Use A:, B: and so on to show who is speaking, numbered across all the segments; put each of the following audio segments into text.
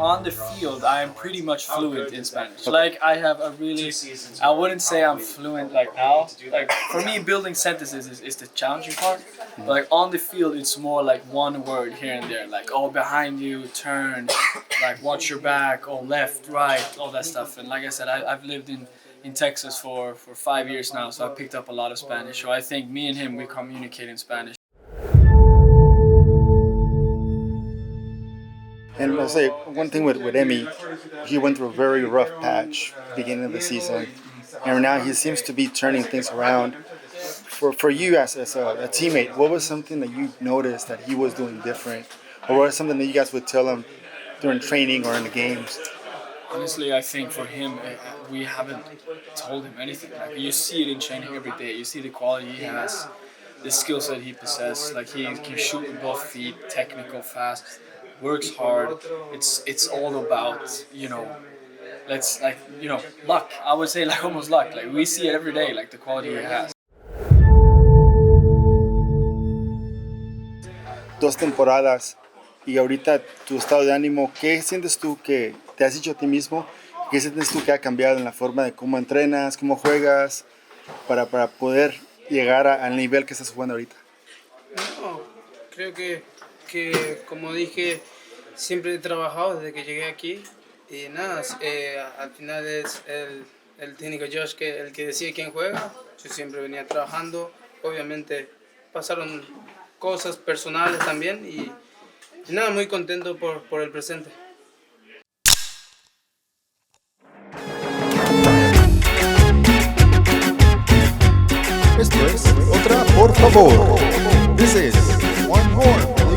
A: on the field, I am pretty much fluent in Spanish. Like I have a really, I wouldn't say I'm fluent like now. Like for me, building sentences is the challenging part. But like on the field, it's more like one word here and there. Like oh, behind you, turn, like watch your back, oh left, right, all that stuff. And like I said, I've lived in Texas for 5 years now, so I picked up a lot of Spanish. So I think me and him, we communicate in Spanish.
B: And I'll say one thing with Emmy, he went through a very rough patch beginning of the season, and now he seems to be turning things around. For you as a teammate, what was something that you noticed that he was doing different, or what was something that you guys would tell him during training or in the games?
A: Honestly, I think for him, we haven't told him anything. Like you see it in training every day. You see the quality he has, the skill set he possesses. Like he can shoot with both feet, technical, fast, works hard. It's all about luck. I would say like almost luck. Like we see it every day. Like the quality he has.
B: 2 temporadas y ahorita tu estado de ánimo, ¿qué sientes tú que te has dicho a ti mismo? ¿Qué sientes tú que ha cambiado en la forma de cómo entrenas, cómo juegas, para poder llegar al nivel que estás jugando ahorita?
C: No, creo que como dije, siempre he trabajado desde que llegué aquí y nada, al final es el técnico Josh el que decide quién juega. Yo siempre venía trabajando, obviamente pasaron cosas personales también y nada, muy contento por el presente.
B: Esto es Otra, por favor. This is One More, please.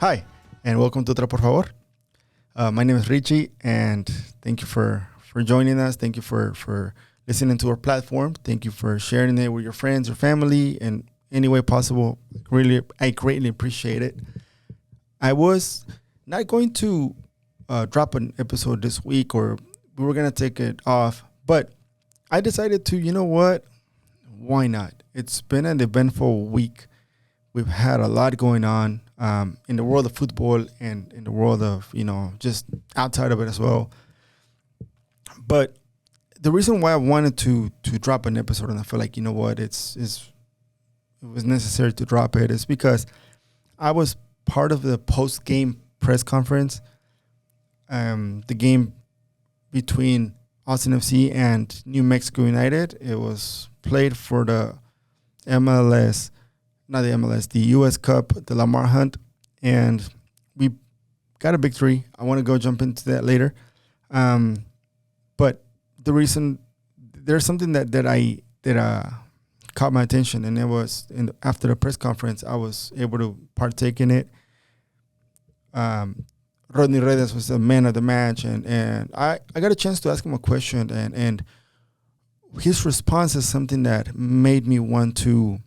B: Hi, and welcome to Otra, por favor. My name is Richie, and thank you for joining us. Thank you for listening to our platform. Thank you for sharing it with your friends or family in any way possible. I greatly appreciate it. I was not going to drop an episode this week, or we were going to take it off, but I decided to, you know what? Why not? It's been an eventful week. We've had a lot going on in the world of football and in the world of, just outside of it as well. But the reason why I wanted to drop an episode, and I feel like, you know what, it was necessary to drop it, is because I was part of the post-game press conference, the game between Austin FC and New Mexico United. It was played for the the U.S. Cup, the Lamar hunt, and we got a victory. I want to go jump into that later. But the reason, there's something that caught my attention, and it was after the press conference, I was able to partake in it. Rodney Redes was the man of the match, and I got a chance to ask him a question, and his response is something that made me want to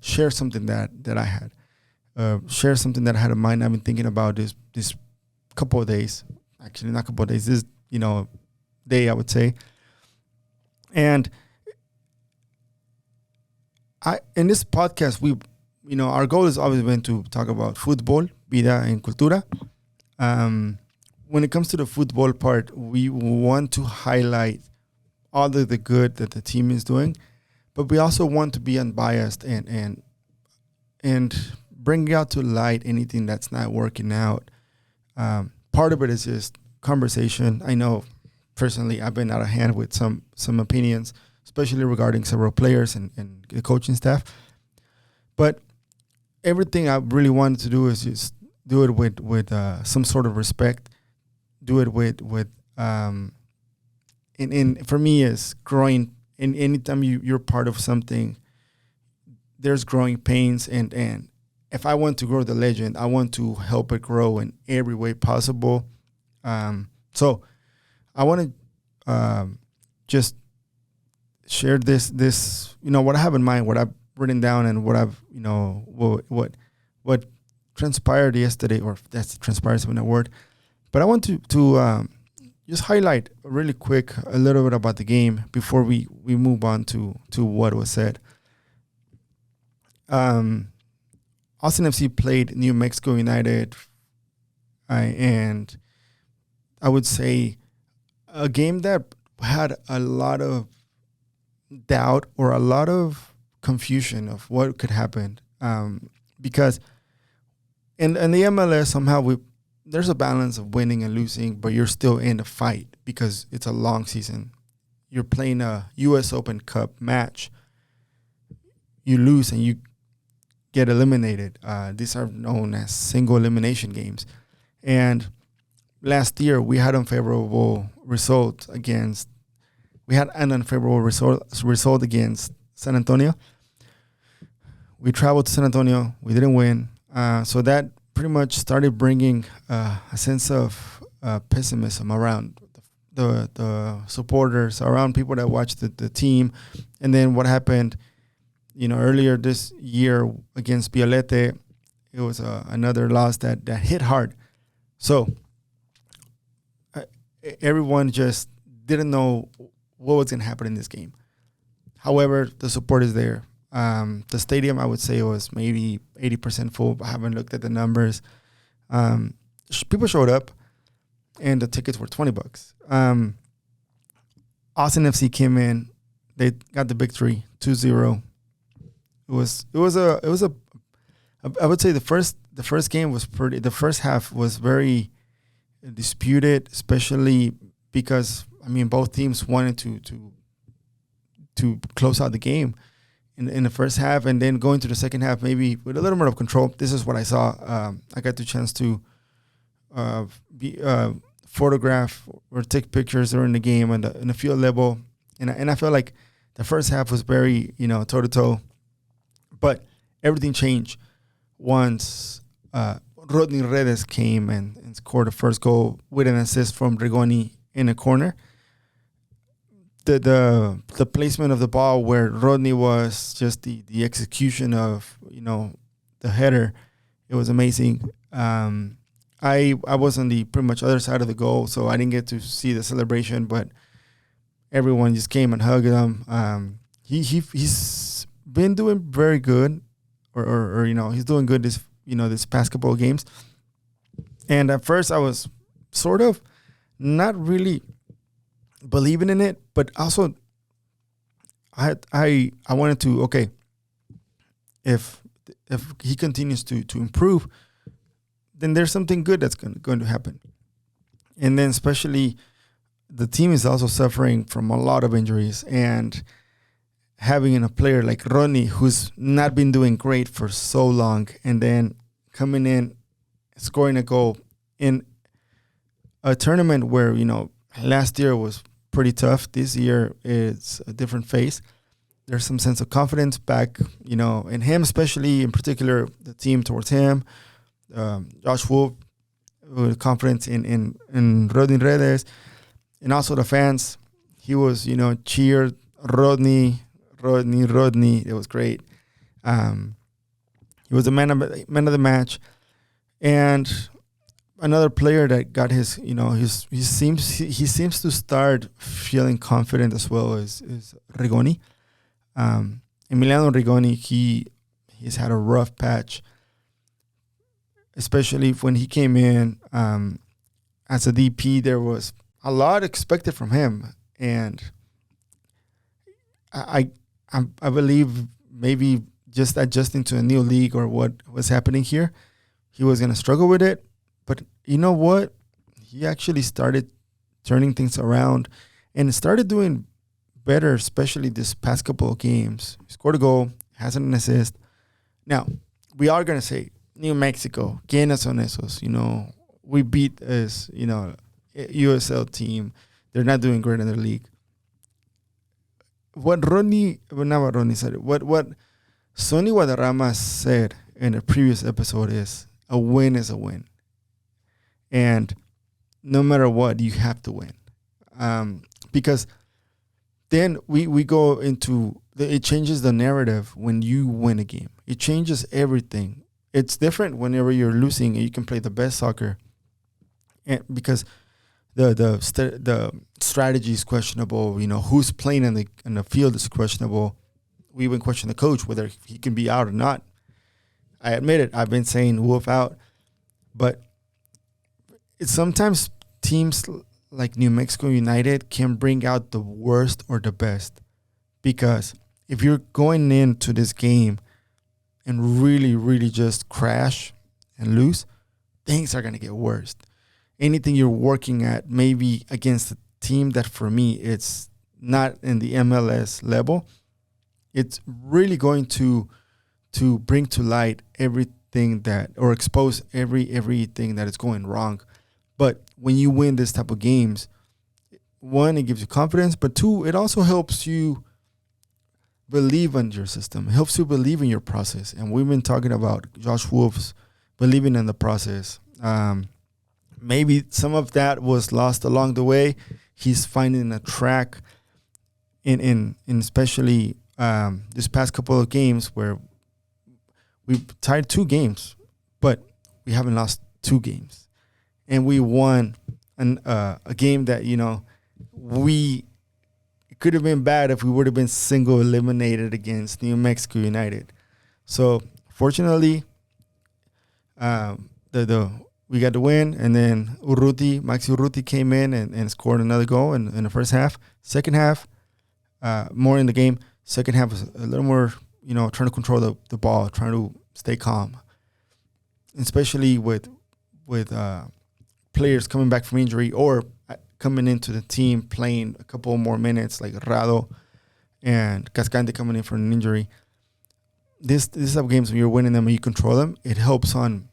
B: share something that I had. Share something that I had in mind. I've been thinking about this couple of days. Actually, not a couple of days. This, day, I would say. And in this podcast, our goal has always been to talk about football, vida and cultura. When it comes to the football part, we want to highlight all of the good that the team is doing, but we also want to be unbiased and bring out to light anything that's not working out. Part of it is just conversation. I know personally I've been out of hand with some opinions, especially regarding several players and the coaching staff. But everything I really wanted to do is just do it with some sort of respect. Do it with and for me is growing. And anytime you're part of something, there's growing pains, and if I want to grow the legend, I want to help it grow in every way possible. So I want to just share this what I have in mind, what I've written down, and what I've what transpired yesterday, or that's transpired is a word, but I want to just highlight really quick a little bit about the game before we move on to what was said. Austin FC played New Mexico United, and I would say a game that had a lot of doubt or a lot of confusion of what could happen, because in the MLS somehow there's a balance of winning and losing, but you're still in the fight because it's a long season. You're playing a U.S. Open Cup match. You lose and you get eliminated. These are known as single elimination games. And last year we had an unfavorable result against San Antonio. We traveled to San Antonio. We didn't win. So that pretty much started bringing a sense of pessimism around the supporters, around people that watched the team. And then what happened, earlier this year against Violete, it was another loss that hit hard. So everyone just didn't know what was going to happen in this game. However, the support is there. The stadium, I would say, was maybe 80% full. I haven't looked at the numbers. People showed up, and the tickets were $20. Austin FC came in. They got the victory, 2-0. It was a I would say the first game was pretty. The first half was very disputed, especially because both teams wanted to close out the game in the first half, and then going to the second half maybe with a little more of control. This is what I saw. I got the chance to photograph or take pictures during the game in the field level, and I felt like the first half was very toe to toe, but everything changed once Rodney Redes came and scored the first goal with an assist from Rigoni in a corner. The placement of the ball where Rodney was, just the execution of the header, it was amazing. I was on the pretty much other side of the goal, so I didn't get to see the celebration, but everyone just came and hugged him. He's been doing very good, or he's doing good this past couple of games. And at first I was sort of not really believing in it, but also I wanted to, okay, if he continues to improve, then there's something good that's going to happen. And then especially the team is also suffering from a lot of injuries, and having a player like Rodney, who's not been doing great for so long, and then coming in, scoring a goal in a tournament where, last year was pretty tough. This year it's a different phase. There's some sense of confidence back, in him, especially in particular the team towards him. Josh Wolf, with confidence in Rodney Redes, and also the fans. He was, cheered Rodney. It was great. He was the man of the match, and another player that got his, he seems to start feeling confident as well is Rigoni. Emiliano Rigoni, he's had a rough patch, especially when he came in as a DP. There was a lot expected from him, and I believe maybe just adjusting to a new league or what was happening here, he was going to struggle with it. But you know what? He actually started turning things around and started doing better, especially this past couple of games. He scored a goal, has an assist. Now, we are going to say, New Mexico, ¿quiénes son esos? We beat this, USL team. They're not doing great in their league. What Sonny Guadarrama said in a previous episode is a win is a win. And no matter what, you have to win. Because then we go into, it changes the narrative when you win a game. It changes everything. it's different whenever you're losing and you can play the best soccer, and because the strategy is questionable. Who's playing in the field is questionable. We even question the coach whether he can be out or not. I admit it. I've been saying Wolf out, but it's sometimes teams like New Mexico United can bring out the worst or the best, because if you're going into this game and really, really just crash and lose, things are going to get worse. Anything you're working at, maybe against a team that for me, it's not in the MLS level, it's really going to bring to light everything that, or expose everything that is going wrong. But when you win this type of games, one, it gives you confidence, but two, it also helps you believe in your system. It helps you believe in your process. And we've been talking about Josh Wolf's believing in the process. Maybe some of that was lost along the way. He's finding a track in especially this past couple of games where we've tied 2 games, but we haven't lost 2 games. And we won a game that, it could have been bad if we would have been single eliminated against New Mexico United. So fortunately, we got the win, and then Maxi Urruti came in and scored another goal in the first half. Second half, more in the game. Second half was a little more, trying to control the ball, trying to stay calm, especially with players coming back from injury or coming into the team playing a couple more minutes, like Rado and Cascante coming in for an injury. This type of games, when you're winning them and you control them, it helps on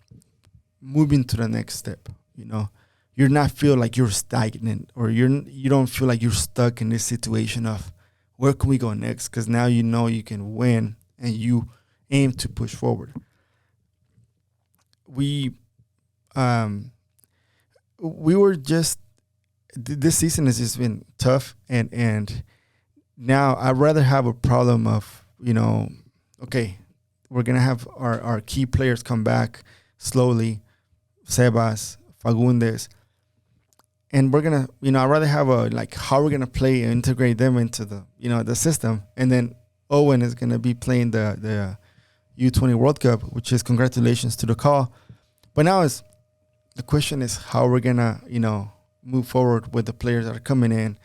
B: moving to the next step. You're not feel like you're stagnant, or you don't feel like you're stuck in this situation of where can we go next, because now you can win and you aim to push forward. We were just, this season has just been tough, and now I'd rather have a problem of, okay, we're going to have our key players come back slowly, Sebas, Fagundes, and we're going to, I'd rather have how we're going to play and integrate them into the system. And then Owen is going to be playing the U20 World Cup, which is congratulations to the call. But now the question is how we're going to, move forward with the players that are coming in,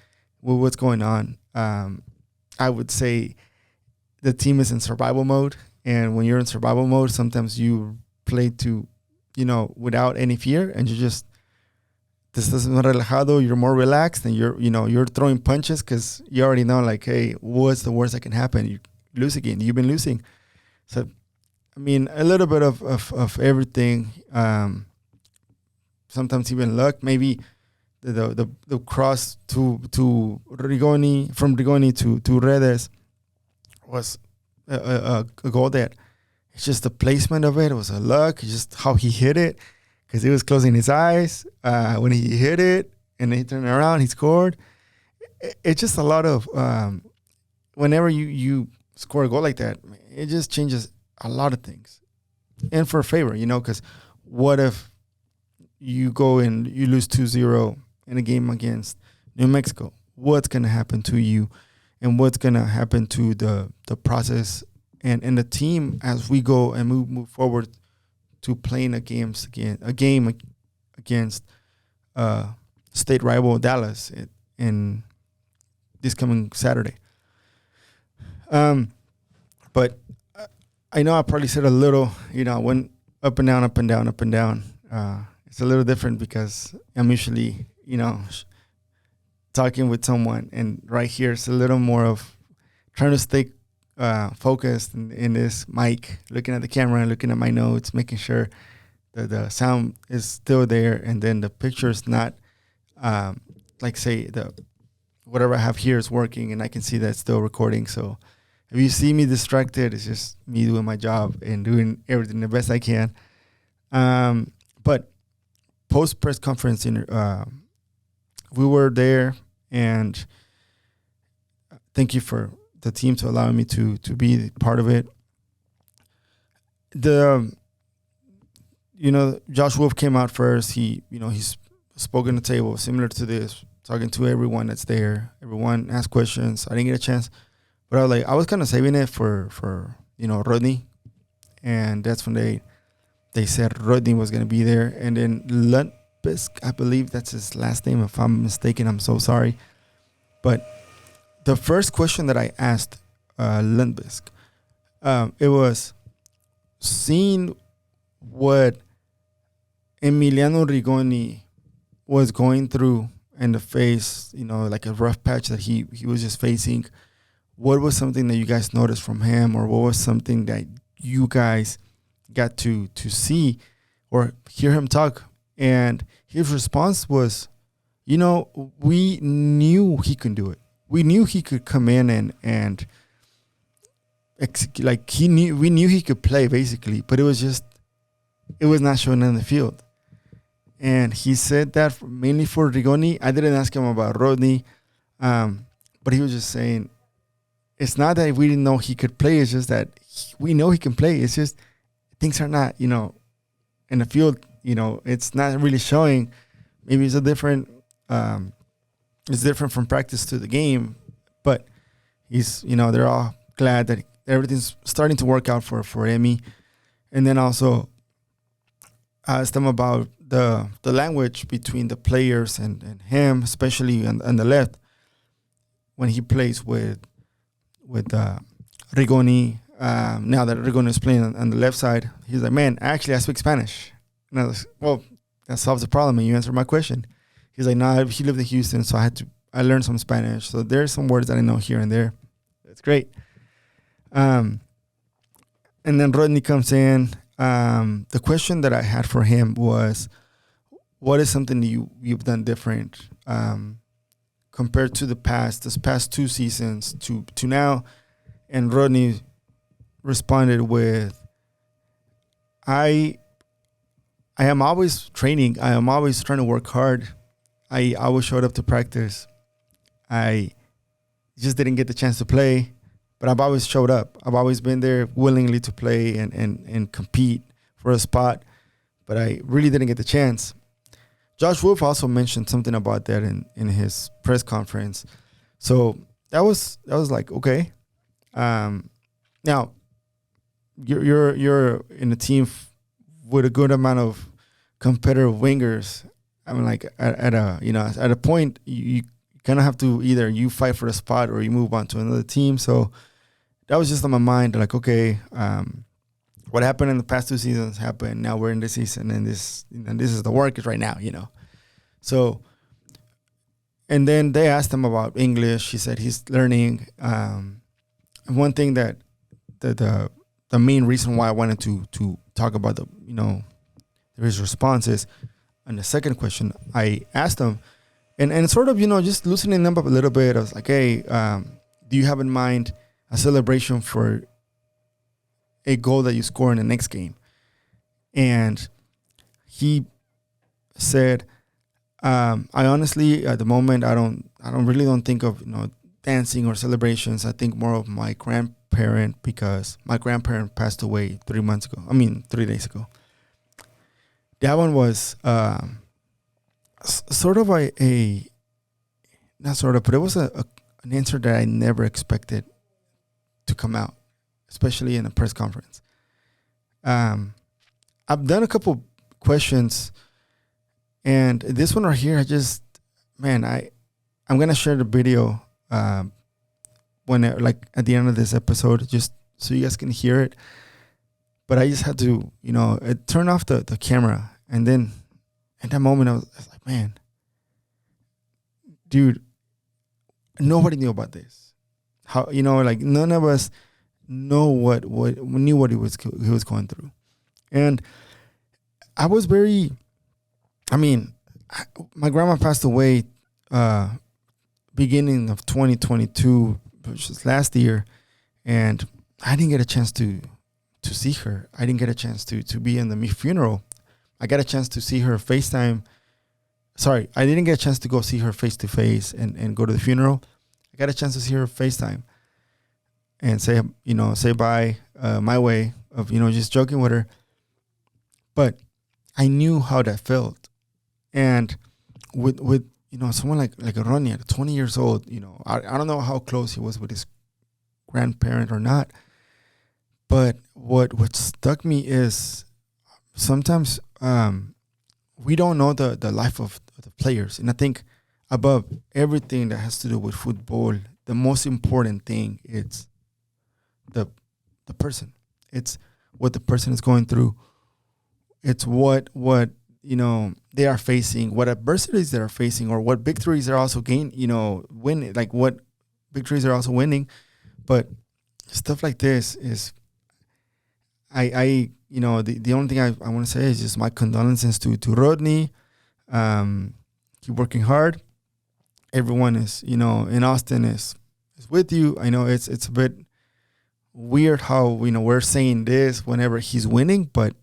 B: with what's going on. I would say the team is in survival mode. And when you're in survival mode, sometimes you play to, without any fear, and you just, this is more relajado, you're more relaxed, and you're throwing punches because you already know, hey, what's the worst that can happen? You lose again. You've been losing. So, a little bit of everything. Sometimes even luck. Maybe the cross to Rigoni, from Rigoni to Redes was a goal that it's just the placement of it. It was a luck. It's just how he hit it, because he was closing his eyes when he hit it, and then he turned around, he scored. It's just a lot of whenever you score a goal like that, it just changes a lot of things, and for a favor, because what if you go and you lose 2-0 in a game against New Mexico? What's going to happen to you, and what's going to happen to the process and the team as we go and move forward to playing a game against state rival Dallas in this coming Saturday. But I know I probably said a little, went up and down, up and down, up and down. It's a little different because I'm usually, talking with someone, and right here it's a little more of trying to stay focused in this mic, looking at the camera and looking at my notes, making sure that the sound is still there, and then the picture is not, say whatever I have here is working, and I can see that it's still recording. So if you see me distracted, it's just me doing my job and doing everything the best I can. But post press conference, we were there, and thank you for the team to allow me to be part of it. Josh Wolf came out first. He's spoke on the table, similar to this, talking to everyone that's there. Everyone asked questions. I didn't get a chance, but I was kind of saving it for Rodney, and that's when they said Rodney was gonna be there, and then Lundqvist, I believe that's his last name. If I'm mistaken, I'm so sorry. But the first question that I asked Lundqvist, it was seeing what Emiliano Rigoni was going through in the face, like a rough patch that he was just facing. What was something that you guys noticed from him, or what was something that you guys got to see or hear him talk? And his response was, we knew he could do it. We knew he could come in and we knew he could play basically, but it was not showing in the field. And he said that mainly for Rigoni. I didn't ask him about Rodney, but he was just saying it's not that we didn't know he could play. It's just that we know he can play. It's just things are not, in the field. It's not really showing. Maybe it's it's different from practice to the game, but they're all glad that everything's starting to work out for Emmy. And then also asked them about the language between the players and him, especially on the left, when he plays with Rigoni. Now that Rigoni is playing on the left side, he's like, man, actually I speak Spanish. And I was like, well, that solves the problem, and you answered my question. He's like, nah, he lived in Houston, so I learned some Spanish. So there's some words that I know here and there. That's great. And then Rodney comes in. The question that I had for him was, what is something you've done different compared to this past 2 seasons to now? And Rodney responded with, I am always training. I am always trying to work hard. I always showed up to practice. I just didn't get the chance to play, but I've always showed up. I've always been there willingly to play and compete for a spot, but I really didn't get the chance. Josh Wolf also mentioned something about that in his press conference. So that was like, okay. Now you're in a team with a good amount of competitive wingers. I mean, like at a point you kind of have to either you fight for a spot or you move on to another team. So that was just on my mind. Like, okay, what happened in the past 2 seasons happened. Now we're in this season, and this is the work is right now. So, and then they asked him about English. He said he's learning. One thing that the main reason why I wanted to talk about his responses. And the second question I asked him, and sort of, just loosening them up a little bit. I was like, hey, do you have in mind a celebration for a goal that you score in the next game? And he said, I honestly, at the moment, I don't really think of, dancing or celebrations. I think more of my grandparent, because my grandparent passed away 3 days ago. That one was sort of not sort of, but it was an answer that I never expected to come out, especially in a press conference. I've done a couple questions, and this one right here, I'm gonna share the video when at the end of this episode, just so you guys can hear it. But I just had to, turn off the camera. And then at that moment, I was like, man, dude, nobody knew about this. How, none of us knew what he was going through. And I was my grandma passed away beginning of 2022, which was last year. And I didn't get a chance to see her. I didn't get a chance to be in the funeral. I got a chance to see her FaceTime. Sorry, I didn't get a chance to go see her face to face and go to the funeral. I got a chance to see her FaceTime and say bye my way of, just joking with her. But I knew how that felt. And with someone like a Rodney at 20 years old, I don't know how close he was with his grandparent or not, but what stuck me is sometimes we don't know the life of the players. And I think above everything that has to do with football, the most important thing is the person. It's what the person is going through. It's what they are facing, what adversities they are facing, or what victories they're also winning, like what victories they're also winning. But stuff like this is, the only thing I want to say is just my condolences to Rodney. Keep working hard. Everyone is, in Austin is with you. I know it's a bit weird how, we're saying this whenever he's winning, but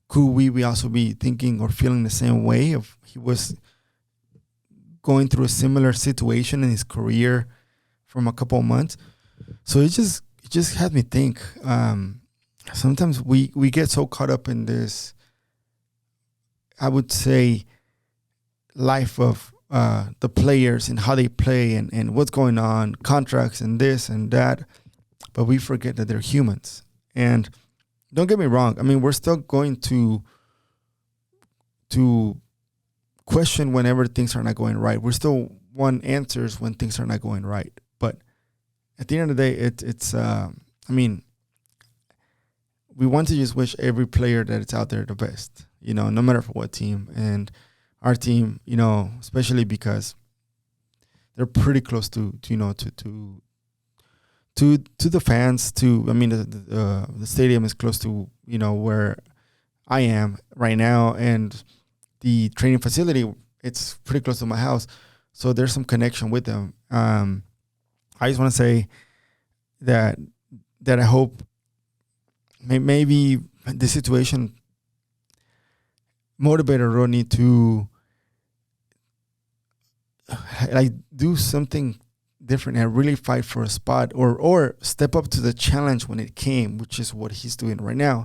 B: could we also be thinking or feeling the same way if he was going through a similar situation in his career from a couple of months? So it just had me think. Sometimes we get so caught up in this, I would say, life of the players and how they play and what's going on, contracts and this and that, but we forget that they're humans. And don't get me wrong, I mean, we're still going to question whenever things are not going right. We still want answers when things are not going right. But at the end of the day, it's we want to just wish every player that it's out there the best, no matter for what team. And our team, especially because they're pretty close to the fans. The stadium is close to where I am right now, and the training facility, it's pretty close to my house, so there's some connection with them. I just want to say that I hope maybe the situation motivated Rodney to do something different and really fight for a spot or step up to the challenge when it came, which is what he's doing right now.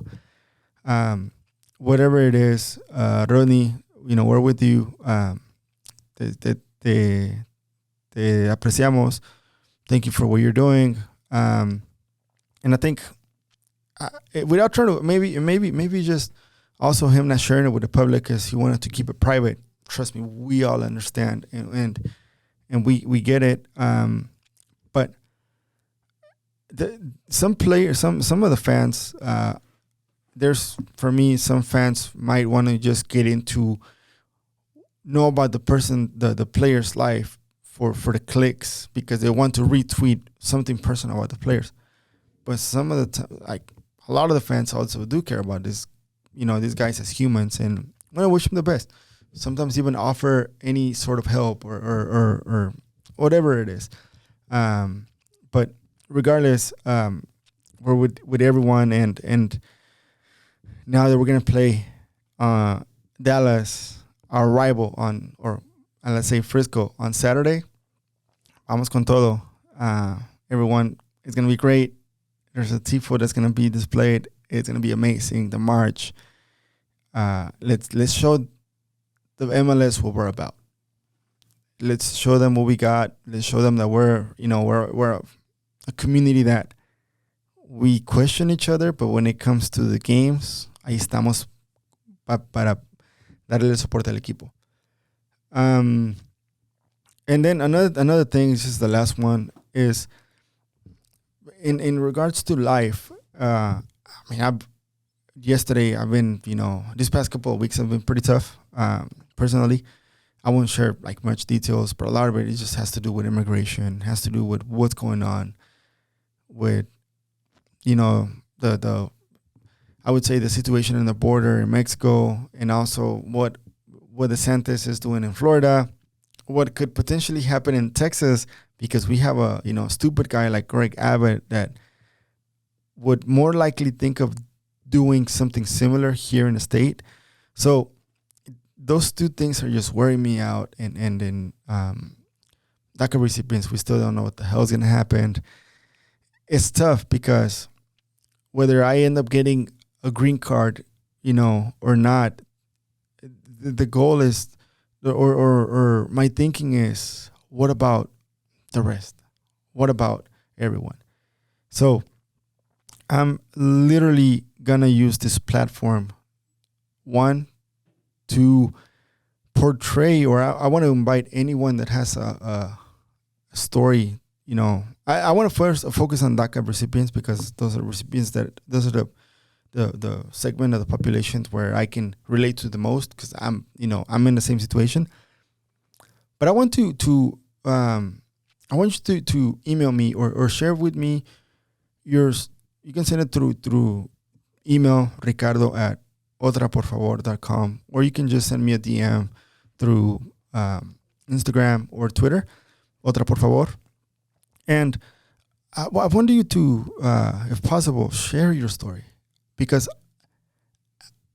B: Whatever it is, Rodney, we're with you. Te apreciamos. Thank you for what you're doing. And I think without trying to maybe just also him not sharing it with the public because he wanted to keep it private. Trust me, we all understand and we get it. But some players, some of the fans, there's, for me, some fans might want to just get into know about the person, the player's life for the clicks because they want to retweet something personal about the players. But some of the a lot of the fans also do care about this, these guys as humans, and want to wish them the best. Sometimes even offer any sort of help or whatever it is. But regardless, we're with everyone, and now that we're gonna play Dallas, our rival, let's say Frisco on Saturday. Vamos con todo. Everyone is gonna be great. There's a tifo that's gonna be displayed. It's gonna be amazing. The march. Let's show the MLS what we're about. Let's show them what we got. Let's show them that we're a community that we question each other, but when it comes to the games, ahí estamos para darle el soporte al equipo. And then another thing, this is the last one, is in regards to life. I've been, these past couple of weeks have been pretty tough. Personally, I won't share much details, but a lot of it just has to do with immigration, has to do with what's going on with, the I would say the situation in the border in Mexico, and also what DeSantis is doing in Florida, what could potentially happen in Texas, because we have a stupid guy like Greg Abbott that would more likely think of doing something similar here in the state. So those two things are just wearing me out. And then DACA recipients, we still don't know what the hell is going to happen. It's tough because whether I end up getting a green card, or not, the goal is, or my thinking is, what about the rest? What about everyone? So I'm literally gonna use this platform, one, to portray, or I want to invite anyone that has a story. You know, I want to first focus on DACA recipients, because those are recipients those are the segment of the population where I can relate to the most, because I'm in the same situation. But I want you to email me or share with me yours. You can send it through email, ricardo@otraporfavor.com, or you can just send me a DM through Instagram or Twitter, Otra por favor. And I want you to, if possible, share your story, because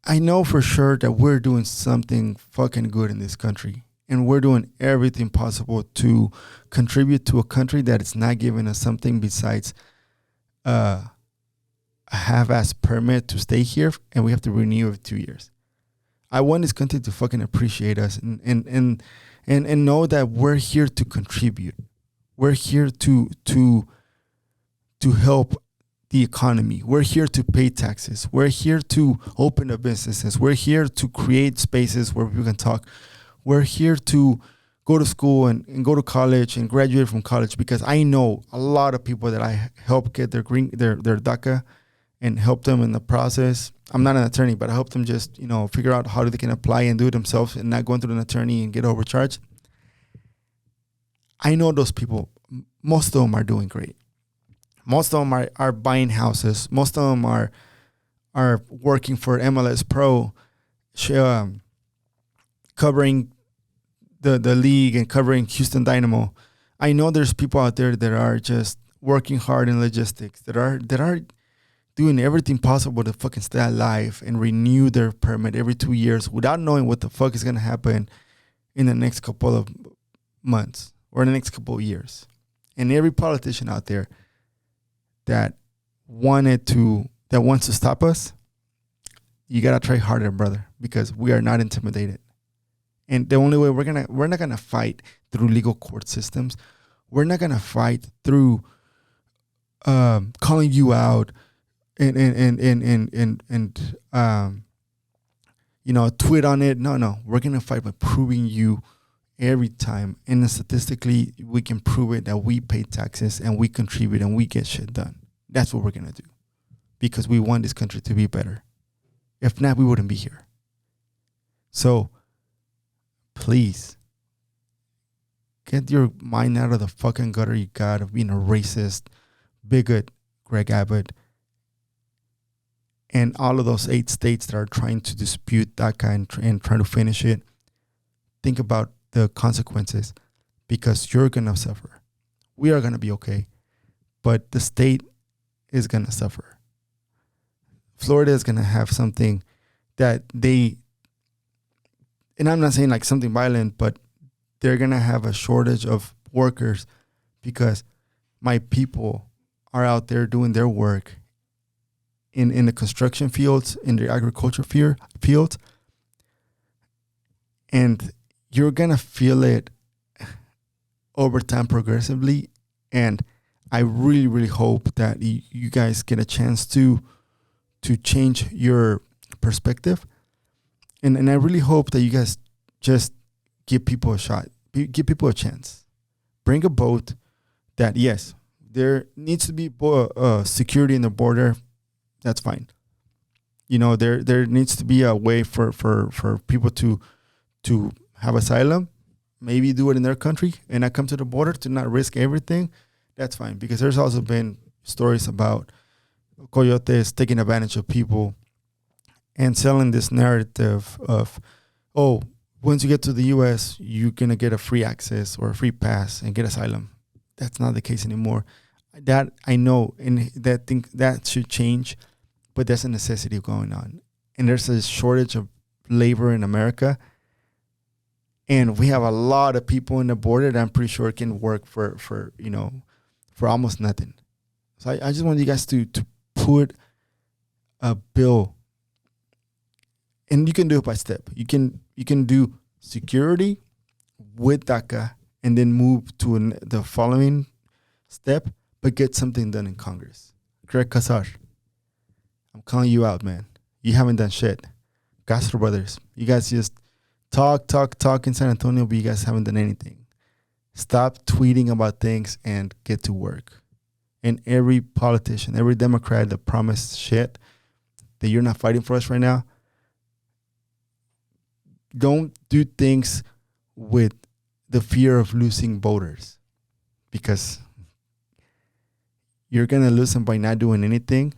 B: I know for sure that we're doing something fucking good in this country, and we're doing everything possible to contribute to a country that is not giving us something besides a half-ass permit to stay here, and we have to renew it 2 years. I want this country to fucking appreciate us and know that we're here to contribute. We're here to help the economy. We're here to pay taxes. We're here to open up businesses. We're here to create spaces where people can talk. We're here to go to school and go to college and graduate from college, because I know a lot of people that I help get their DACA and help them in the process. I'm not an attorney, but I help them just, figure out how they can apply and do it themselves and not going through an attorney and get overcharged. I know those people, most of them are doing great. Most of them are buying houses. Most of them are working for MLS Pro, covering the league and covering Houston Dynamo. I know there's people out there that are just working hard in logistics, that are doing everything possible to fucking stay alive and renew their permit every 2 years without knowing what the fuck is going to happen in the next couple of months or the next couple of years. And every politician out there that wants to stop us, you got to try harder, brother, because we are not intimidated. And the only way we're not gonna fight through legal court systems. We're not gonna fight through calling you out and tweet on it. No, we're gonna fight by proving you every time. And statistically, we can prove it that we pay taxes and we contribute and we get shit done. That's what we're gonna do, because we want this country to be better. If not, we wouldn't be here. So please get your mind out of the fucking gutter you got of being a racist, bigot, Greg Abbott, and all of those 8 states that are trying to dispute DACA and trying to finish it. Think about the consequences, because you're going to suffer. We are going to be okay, but the state is going to suffer. Florida is going to have something that and I'm not saying like something violent, but they're going to have a shortage of workers because my people are out there doing their work in the construction fields, in the agriculture fields. And you're going to feel it over time progressively. And I really, really hope that you guys get a chance to change your perspective. And I really hope that you guys just give people a shot, give people a chance. Bring a boat that, yes, there needs to be security in the border. That's fine. There needs to be a way for people to have asylum, maybe do it in their country and not come to the border, to not risk everything. That's fine, because there's also been stories about coyotes taking advantage of people and selling this narrative of, once you get to the U.S., you're going to get a free access or a free pass and get asylum. That's not the case anymore. That I know, and that should change, but there's a necessity going on. And there's a shortage of labor in America. And we have a lot of people in the border that I'm pretty sure can work for almost nothing. So I just want you guys to put a bill and you can do it by step. You can do security with DACA and then move to the following step, but get something done in Congress. Greg Casar, I'm calling you out, man. You haven't done shit. Castro brothers, you guys just talk in San Antonio, but you guys haven't done anything. Stop tweeting about things and get to work. And every politician, every Democrat that promised shit that you're not fighting for us right now, don't do things with the fear of losing voters, because you're going to lose them by not doing anything,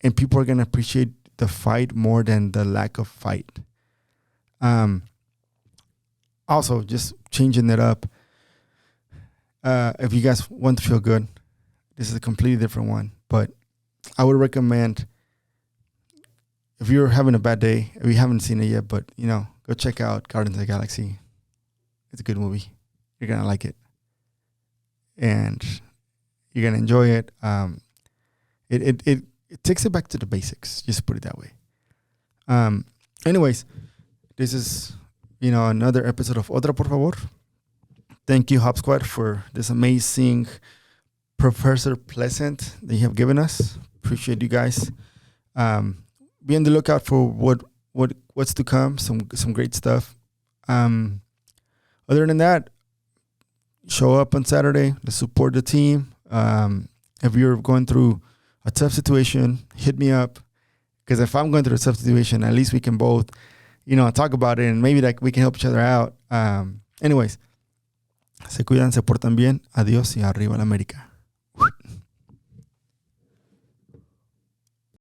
B: and people are going to appreciate the fight more than the lack of fight. Also, just changing it up. If you guys want to feel good, this is a completely different one, but I would recommend, if you're having a bad day, if you haven't seen it yet, but go check out Guardians of the Galaxy. It's a good movie. You're gonna like it, and you're gonna enjoy it. It takes it back to the basics. Just put it that way. Anyways, this is another episode of Otra, por favor. Thank you, Hop Squad, for this amazing Professor Pleasant that you have given us. Appreciate you guys. Be on the lookout for what's to come. Some great stuff. Other than that, show up on Saturday. Let's support the team. If you're going through a tough situation, hit me up. Because if I'm going through a tough situation, at least we can both, talk about it, and maybe we can help each other out. Anyways, se cuidan, se portan bien. Adiós y arriba la América.